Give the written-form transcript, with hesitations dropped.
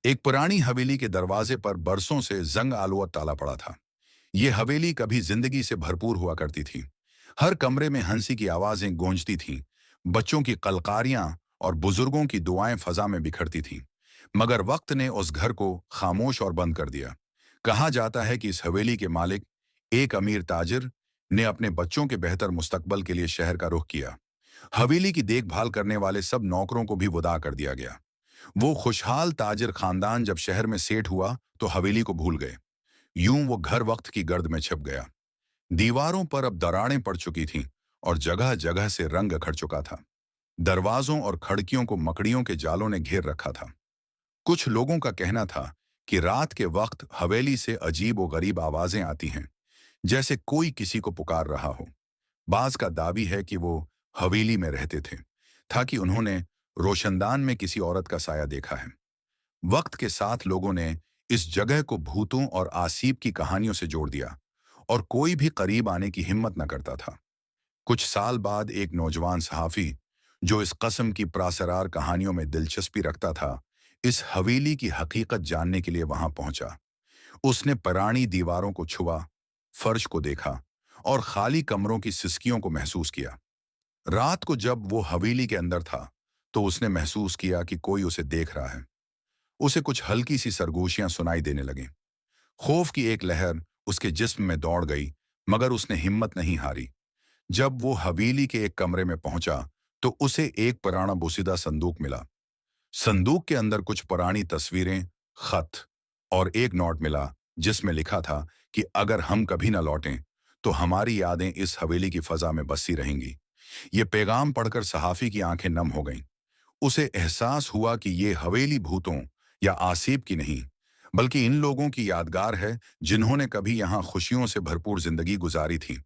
एक पुरानी हवेली के दरवाजे पर बरसों से जंग आलूआ ताला पड़ा था। ये हवेली कभी जिंदगी से भरपूर हुआ करती थी। हर कमरे में हंसी की आवाजें गूंजती थीं, बच्चों की कलकारियां और बुजुर्गों की दुआएं फजा में बिखरती थीं। मगर वक्त ने उस घर को खामोश और बंद कर दिया। कहा जाता है कि इस हवेली के मालिक, एक अमीर ताजिर, ने अपने बच्चों के बेहतर मुस्तकबल के लिए शहर का रुख किया। हवेली की देखभाल करने वाले सब नौकरों को भी विदा कर दिया गया। वो खुशहाल ताजिर खानदान जब शहर में सेठ हुआ तो हवेली को भूल गए। यूं वो घर वक्त की गर्द में छिप गया। दीवारों पर अब दरारें पड़ चुकी थीं और जगह जगह से रंग अखड़ चुका था। दरवाजों और खिड़कियों को मकड़ियों के जालों ने घेर रखा था। कुछ लोगों का कहना था कि रात के वक्त हवेली से अजीब और गरीब आवाजें आती हैं, जैसे कोई किसी को पुकार रहा हो। बाज का दावी है कि वो हवेली में रहते थे, था कि उन्होंने रोशनदान में किसी औरत का साया देखा है। वक्त के साथ लोगों ने इस जगह को भूतों और आसीब की कहानियों से जोड़ दिया और कोई भी करीब आने की हिम्मत न करता था। कुछ साल बाद एक नौजवान सहाफी, जो इस कस्म की प्रासरार कहानियों में दिलचस्पी रखता था, इस हवेली की हकीकत जानने के लिए वहां पहुंचा। उसने पुरानी दीवारों को छुआ, फर्श को देखा और खाली कमरों की सिसकियों को महसूस किया। रात को जब वो हवेली के अंदर था, तो उसने महसूस किया कि कोई उसे देख रहा है। उसे कुछ हल्की सी सरगोशियां सुनाई देने लगीं। खौफ की एक लहर उसके जिस्म में दौड़ गई, मगर उसने हिम्मत नहीं हारी। जब वो हवेली के एक कमरे में पहुंचा, तो उसे एक पुराना बोसीदा संदूक मिला। संदूक के अंदर कुछ पुरानी तस्वीरें, खत और एक नोट मिला, जिसमें लिखा था कि अगर हम कभी न लौटें, तो हमारी यादें इस हवेली की फजा में बसी रहेंगी। ये पैगाम पढ़कर सहाफी की आंखें नम हो गईं। उसे एहसास हुआ कि ये हवेली भूतों या आसीब की नहीं, बल्कि इन लोगों की यादगार है जिन्होंने कभी यहाँ खुशियों से भरपूर जिंदगी गुजारी थी।